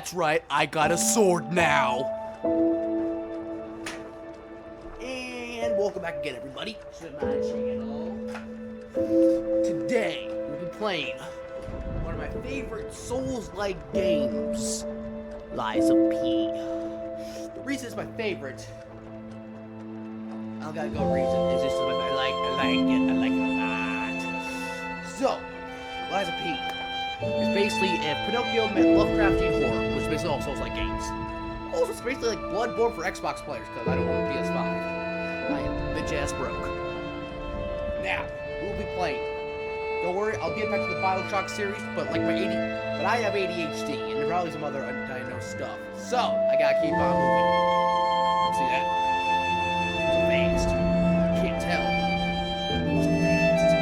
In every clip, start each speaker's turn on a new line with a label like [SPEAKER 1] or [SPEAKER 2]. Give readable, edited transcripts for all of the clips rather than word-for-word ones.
[SPEAKER 1] That's right, I got a sword now. And welcome back again, everybody, to my channel. Today, we'll be playing one of my favorite Souls-like games, Lies of P. The reason it's my favorite, I gotta go reason, it's just I like it a lot. So, Lies of P is basically if Pinocchio met Lovecraftian horror, which is basically all Souls-like games. Also, it's basically like Bloodborne for Xbox players, because I don't own a PS5. I am bitch ass broke. Now, we'll be playing. Don't worry, I'll get back to the Bioshock series, but like but I have ADHD, and there's probably some other undiagnosed stuff. So, I gotta keep on moving. See that? So fast. Can't tell. So fast.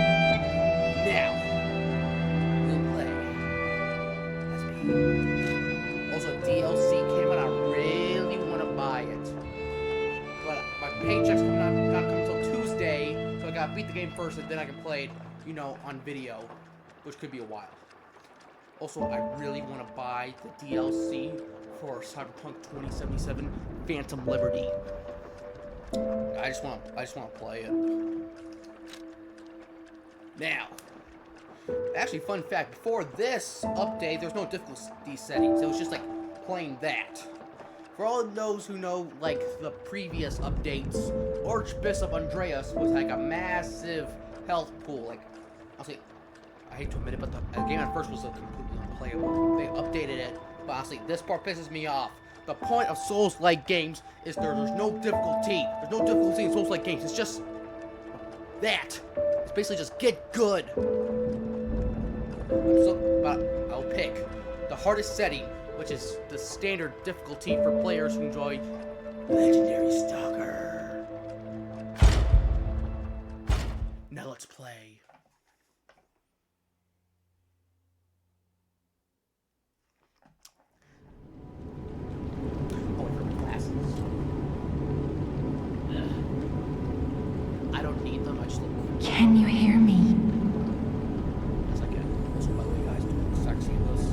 [SPEAKER 1] Now, we'll play. Also, DLC came out. I really want to buy it, but my paycheck's not come until Tuesday, so I gotta beat the game first, and then I can play it, you know, on video, which could be a while. Also, I really want to buy the DLC for Cyberpunk 2077: Phantom Liberty. I just want to play it. Now, actually, fun fact, before this update, there's no difficulty settings. It was just like playing that. For all of those who know, like, the previous updates, Archbishop Andreas was like a massive health pool. Like, honestly, I hate to admit it, but the game at first was completely unplayable. They updated it, but honestly, this part pisses me off. The point of Souls-like games is there's no difficulty. There's no difficulty in Souls-like games. It's just that. It's basically just get good. I'll pick the hardest setting, which is the standard difficulty for players who enjoy Legendary Stalker. Now let's play. Oh, for glasses. I don't need them. I just look cool.
[SPEAKER 2] Can you hear me?
[SPEAKER 1] Yes, I can. Also, by the way, guys, don't look sexy in this.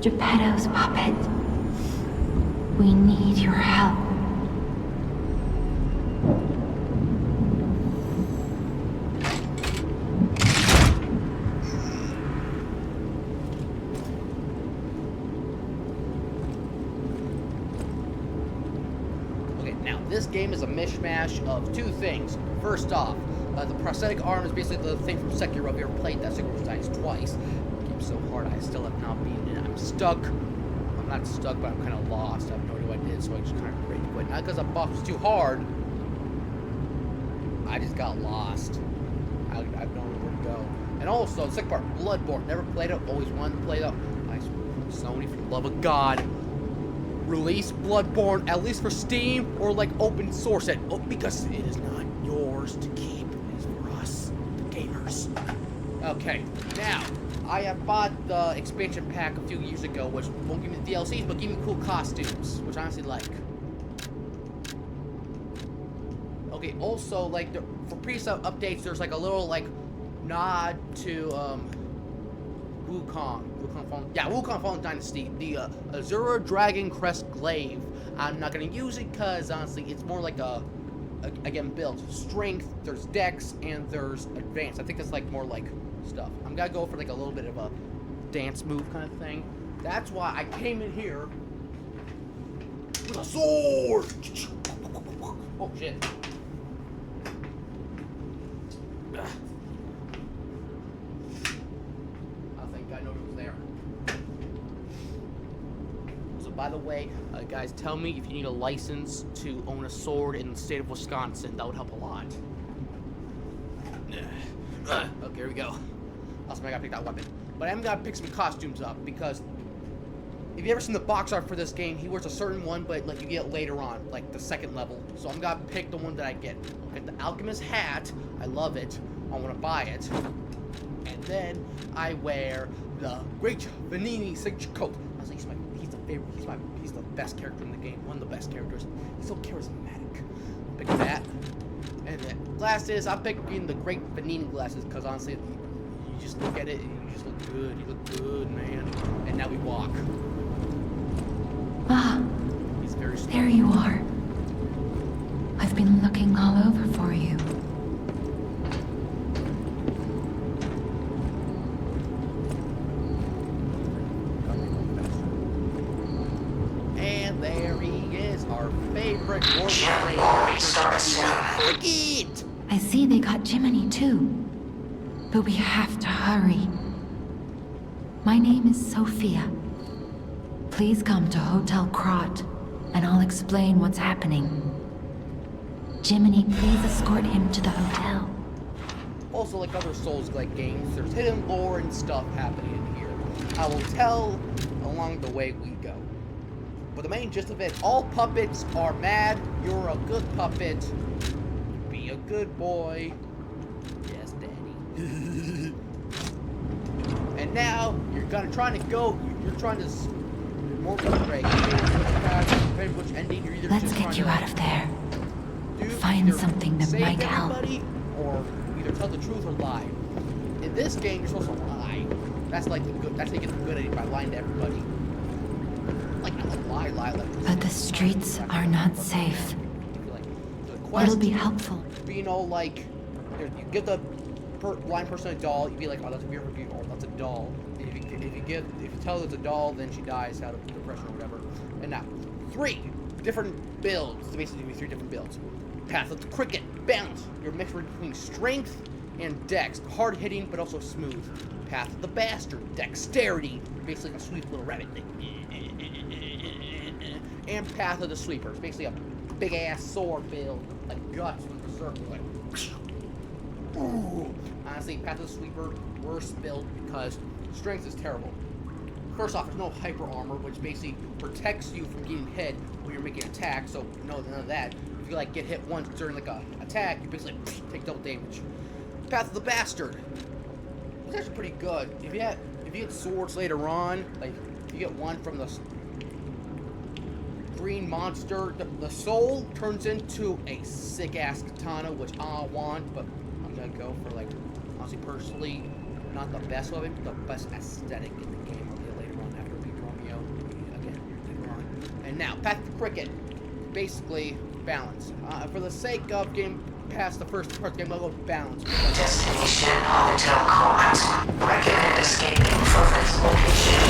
[SPEAKER 2] Geppetto's puppet. We need your help.
[SPEAKER 1] Okay, now this game is a mishmash of two things. First off, the prosthetic arm is basically the thing from Sekiro. If you ever played that, Sekiro dies twice. So hard, I still have not beaten it. I'm stuck. I'm not stuck, but I'm kind of lost. I have no idea what I did, so I just kind of rage quit. Not because the boss was too hard. I just got lost. I don't know where to go. And also, the second part, Bloodborne. Never played it. Always wanted to play it. Sony, for the love of God, release Bloodborne at least for Steam or like open source it. Oh, because it is not yours to keep. It is for us, the gamers. Okay, now. I have bought the expansion pack a few years ago, which won't give me the DLCs, but give me cool costumes, which I honestly like. Okay, also, like, for preset updates, there's like a little, like, nod to, Wukong Fallen Dynasty, the, Azura Dragon Crest Glaive. I'm not gonna use it, because, honestly, it's more like again, build. Strength, there's Dex, and there's Advance. I think it's, like, more, like, stuff. I'm gonna go for like a little bit of a dance move kind of thing. That's why I came in here with a sword. Oh shit. I think I know it was there. So by the way, guys, tell me if you need a license to own a sword in the state of Wisconsin. That would help a lot. Okay, here we go. Also, I gotta pick that weapon. But I'm gonna pick some costumes up, because if you ever seen the box art for this game, he wears a certain one, but like you get later on, like the second level. So I'm gonna pick the one that I get. I'll get the Alchemist hat. I love it. I wanna buy it. And then I wear the Great Vanini signature coat. Honestly, he's the favorite. He's the best character in the game. One of the best characters. He's so charismatic. Pick that. And then glasses, I'm picking the Great Vanini glasses, because honestly, You just look at it and you just look good. You look good, man. And now we walk.
[SPEAKER 2] Ah,
[SPEAKER 1] He's very slow.
[SPEAKER 2] there you are. I've been looking all over for you.
[SPEAKER 1] And there he is, our favorite
[SPEAKER 3] Gently warning start soon.
[SPEAKER 1] Cricket!
[SPEAKER 2] I see they got Jiminy too. But we have to hurry. My name is Sophia. Please come to Hotel Krot, and I'll explain what's happening. Jiminy, please escort him to the hotel.
[SPEAKER 1] Also, like other Souls-like games, there's hidden lore and stuff happening in here. I will tell along the way we go. But the main gist of it, all puppets are mad. You're a good puppet. Be a good boy. Yes, Daddy. And now you're trying to go. You're trying to more break. Which ending you're either
[SPEAKER 2] Let's
[SPEAKER 1] just
[SPEAKER 2] get
[SPEAKER 1] trying
[SPEAKER 2] you
[SPEAKER 1] to
[SPEAKER 2] out of there.
[SPEAKER 1] do
[SPEAKER 2] Find
[SPEAKER 1] either
[SPEAKER 2] something that
[SPEAKER 1] save
[SPEAKER 2] might help.
[SPEAKER 1] everybody, or either tell the truth or lie. In this game, you're supposed to lie. That's like the good. That's how you get the good at it, by lying to everybody. Like lie.
[SPEAKER 2] But the streets are not safe.
[SPEAKER 1] Like the quest.
[SPEAKER 2] It'll be helpful.
[SPEAKER 1] You know, like you give the blind person a doll, you'd be like, oh, that's a weird review, or that's a doll. If you tell it's a doll, then she dies out of depression or whatever. And now, 3 different builds. So basically, give me 3 different builds. Path of the Cricket, balance. You're mixed between strength and dex, hard hitting but also smooth. Path of the Bastard, dexterity, basically a sweet little rabbit thing. And Path of the Sweeper, it's basically a big ass sword build, like guts with berserker, like. Ooh. Honestly, Path of the Sweeper, worst build because strength is terrible. First off, there's no hyper armor, which basically protects you from getting hit when you're making an attack. So no, none of that. If you like get hit once during like a attack, you basically take double damage. Path of the Bastard. It's actually pretty good. If you get swords later on, like you get one from the green monster, the soul turns into a sick ass katana, which I want, but I'm gonna go for like honestly personally not the best weapon, but the best aesthetic in the game. I'll get later on after we beat Romeo again later on. And now Path of the Cricket, basically balance. For the sake of getting past the first part of the game, I'll go balance.
[SPEAKER 3] Destination Hotel Krot. Recommend escaping from this location.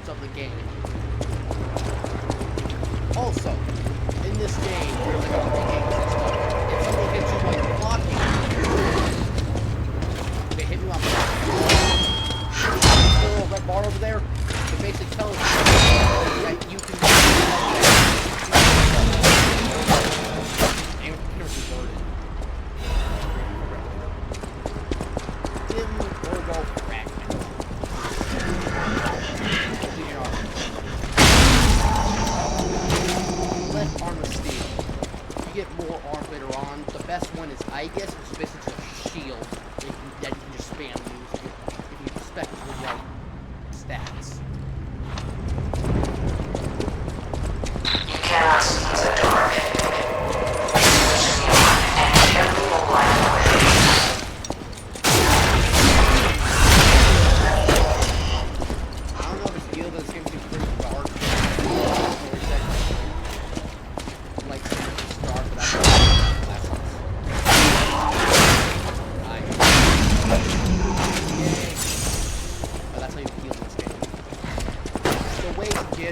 [SPEAKER 3] Of the game. Also, in this game, there's like a game system. If someone hits you while you're blocking, they hit you on blocking. The little red bar over there, it basically tells you that you can aim converted. Dim Virgo fragment. Armor steel. You get more arms later on. The best one is Aegis, which is basically just a shield that you can just spam and use if you spec the right stats. You cannot see the dark. And every light
[SPEAKER 1] I don't know if it's feel that this game seems pretty dark. Like Star, but that's but that's how you feel in this game. The way to get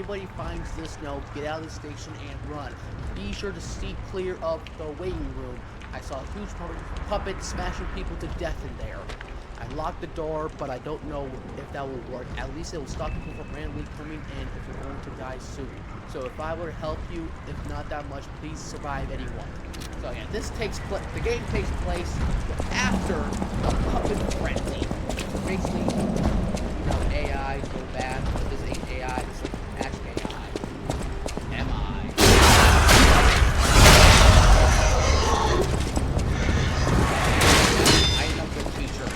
[SPEAKER 3] anybody finds this note, get out of the station and run. Be sure to steer clear of the waiting room. I saw a huge puppet smashing people to death in there. I locked the door, but I don't know if that will work. At least it will stop people from randomly coming in if you're going to die soon. So if I were to help you, if not that much, please survive anyone. So yeah, the game takes place after the puppet frenzy. Basically, you know, AI go bad. This ain't AI, this is magic AI. Am I? I am a good teacher.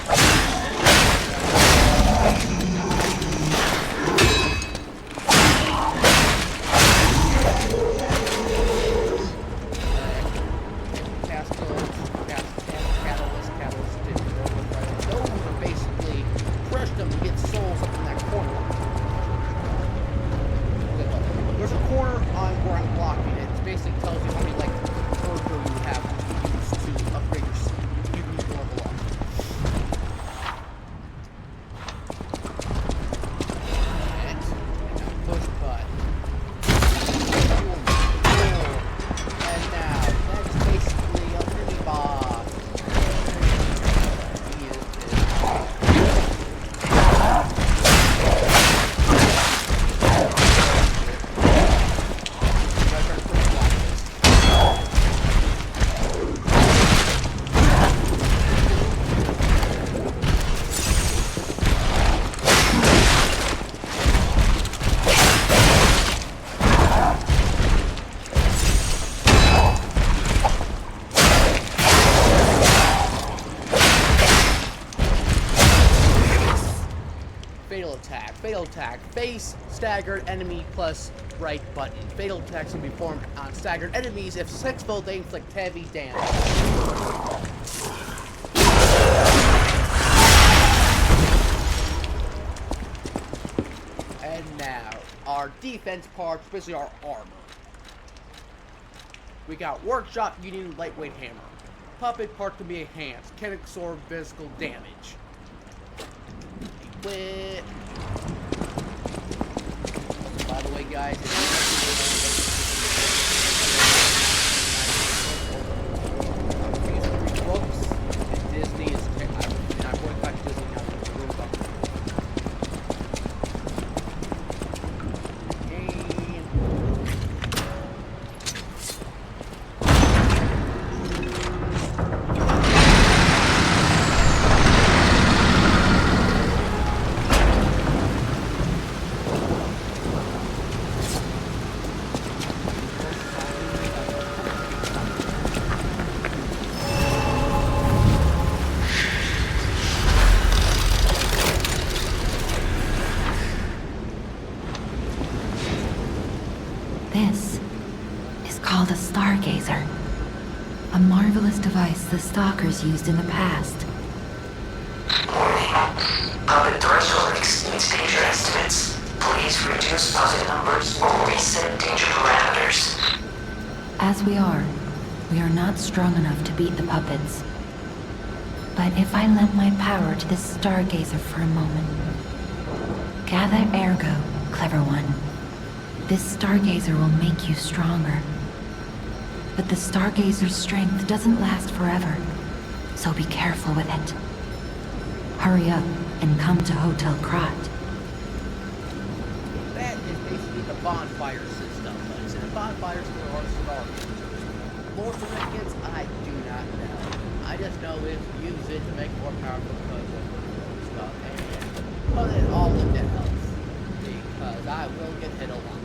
[SPEAKER 3] Fatal attack. Face staggered enemy plus right button. Fatal attacks can be formed on staggered enemies. If successful, they inflict heavy damage. And now, our defense parts, basically our armor. We got workshop union lightweight hammer. Puppet part can be enhanced. Can absorb physical damage. Equip. By the way, guys, books and Disney is I boycott Disney now.
[SPEAKER 2] This is called a stargazer. A marvelous device the stalkers used in the past.
[SPEAKER 4] Warning. Puppet threshold exceeds danger estimates. Please reduce puppet numbers or reset danger parameters.
[SPEAKER 2] As we are not strong enough to beat the puppets. But if I lend my power to this stargazer for a moment. Gather ergo, clever one. This stargazer will make you stronger. But the stargazer's strength doesn't last forever, so be careful with it. Hurry up and come to Hotel Krat.
[SPEAKER 3] That is basically the bonfire system. But instead of bonfires, there are stargazers. More significance, I do not know. I just know if you use it to make more powerful stuff and put it all into health. Because I will get hit a lot.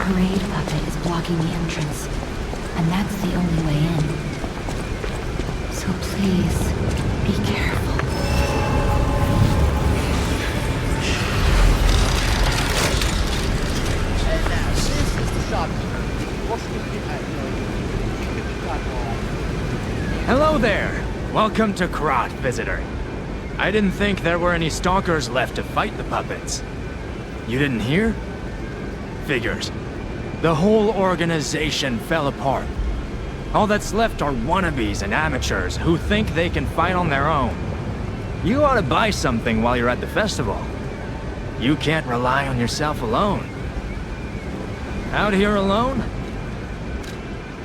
[SPEAKER 2] parade puppet is blocking the entrance, and that's the only way in. So please, be careful.
[SPEAKER 3] And now, this is the shopkeeper.
[SPEAKER 5] Hello there! Welcome to Krot, visitor. I didn't think there were any stalkers left to fight the puppets. You didn't hear? Figures. The whole organization fell apart. All that's left are wannabes and amateurs who think they can fight on their own. You ought to buy something while you're at the festival. You can't rely on yourself alone. Out here alone?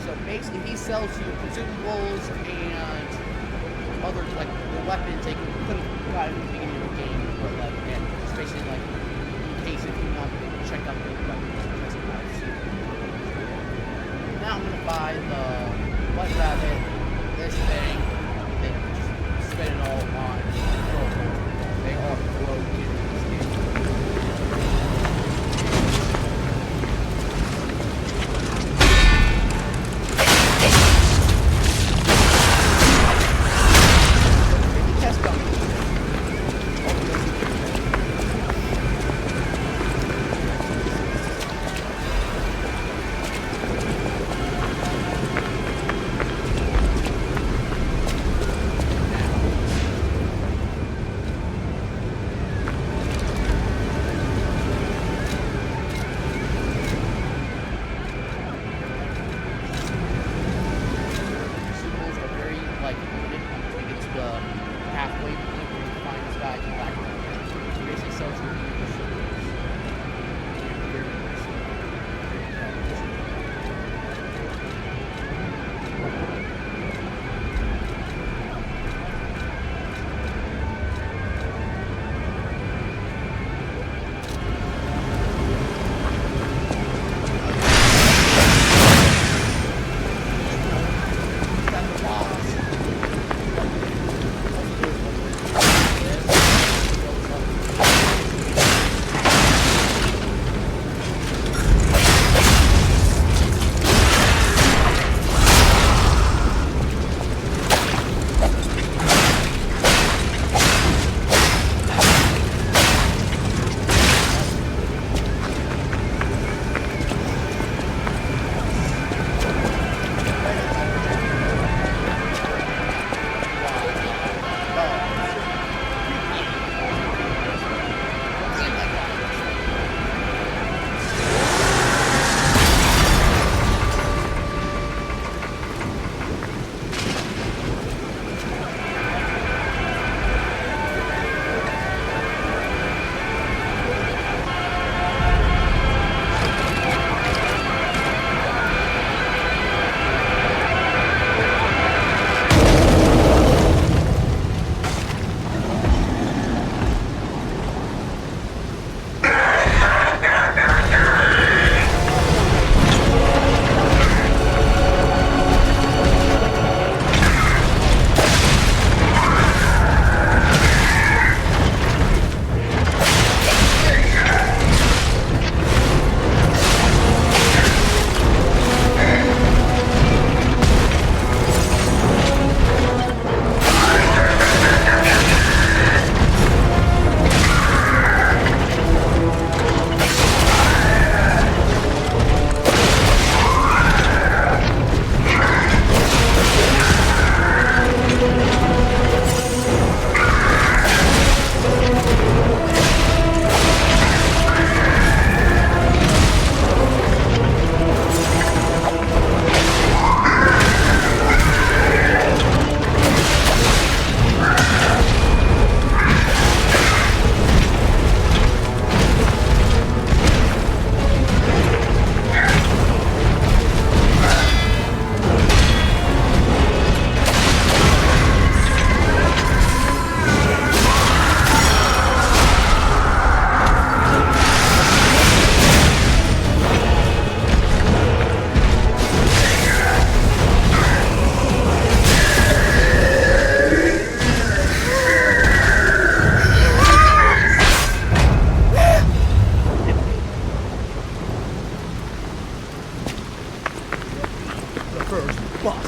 [SPEAKER 3] So basically, he sells you consumables and other, like, the weapons they couldn't provide in the beginning of the game, but, like, and it's basically, like, in case if you want to check out the weapons, that's what I see. Now I'm gonna buy the White Rabbit, this thing, then just spend it all on Whirlpool. They are broken in this game. Test dummy.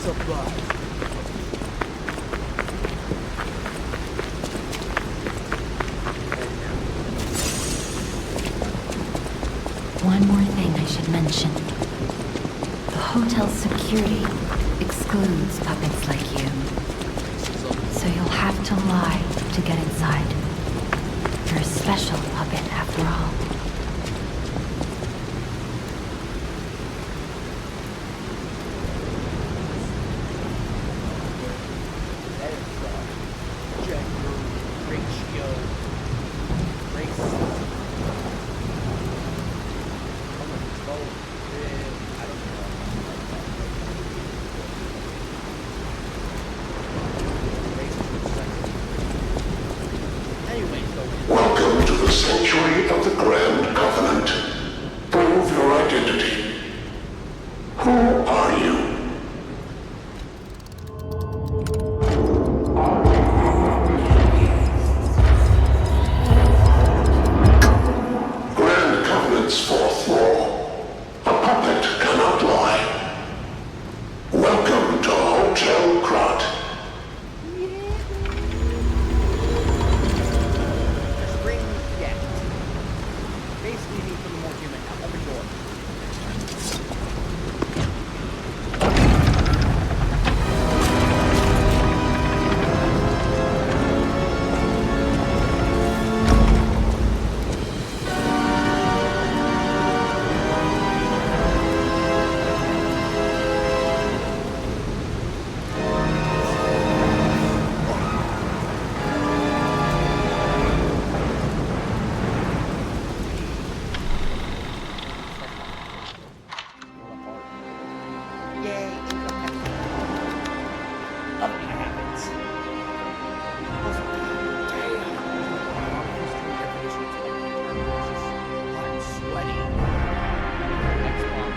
[SPEAKER 1] So bad.
[SPEAKER 2] One more thing I should mention. The hotel's security excludes puppets like you. So you'll have to lie to get inside. You're a special puppet after all.
[SPEAKER 3] That is gender ratio racism. I don't know. Anyways,
[SPEAKER 6] Welcome to the sanctuary of the Grand Covenant. Prove your identity. Who are you? Grand Covenant's fourth law. A puppet cannot lie. Welcome to Hotel Krot.
[SPEAKER 3] spring yet. Basically, need some more human now. Open door. Yay, income tax. Nothing happens. Also, damn. I'm sweaty. Xbox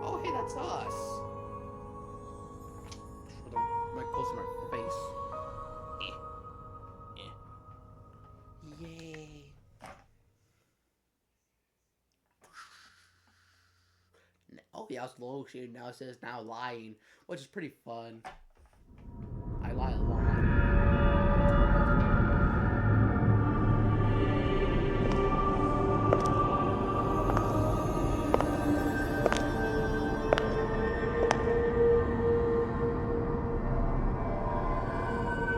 [SPEAKER 3] Oh, hey, that's us. With the right close to my face. Yay. Oh, yeah, I was low shaded. Now it says now lying, which is pretty fun. I lie a lot.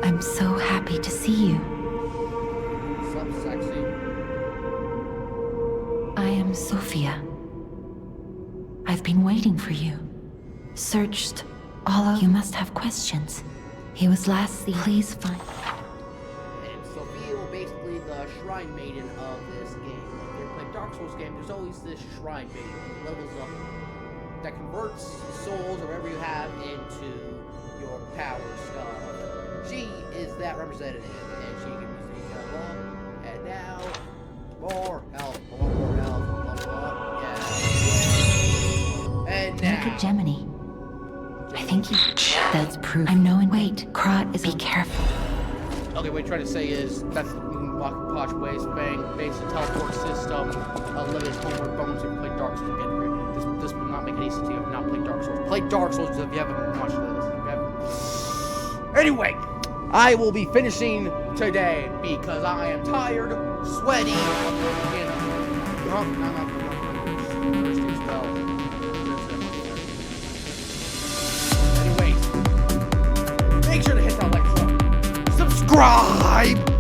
[SPEAKER 2] I'm so happy to see you.
[SPEAKER 3] What's up, sexy?
[SPEAKER 2] I am Sophia. I've been waiting for you. Searched all of you. Must have questions. He was last seen. Please find.
[SPEAKER 3] And Sophia will basically the shrine maiden of this game. If you ever play Dark Souls game, there's always this shrine maiden that levels up, that converts souls or whatever you have into your power stuff. She is that representative, and she can use the up, and now more health, more health, yeah. And now
[SPEAKER 2] Look at Gemini. Thank you. That's proof. I'm knowing. Wait, Krot is. Be careful.
[SPEAKER 3] Okay, what you're trying to say is that's Posh Ways, base and teleport system, limited homeward bones if you play Dark Souls again. This will not make any sense if you have not played Dark Souls. Play Dark Souls if you haven't watched this. Anyway, I will be finishing today because I am tired, sweaty, and thirsty as well. Anyways, make sure to hit that like button. Subscribe!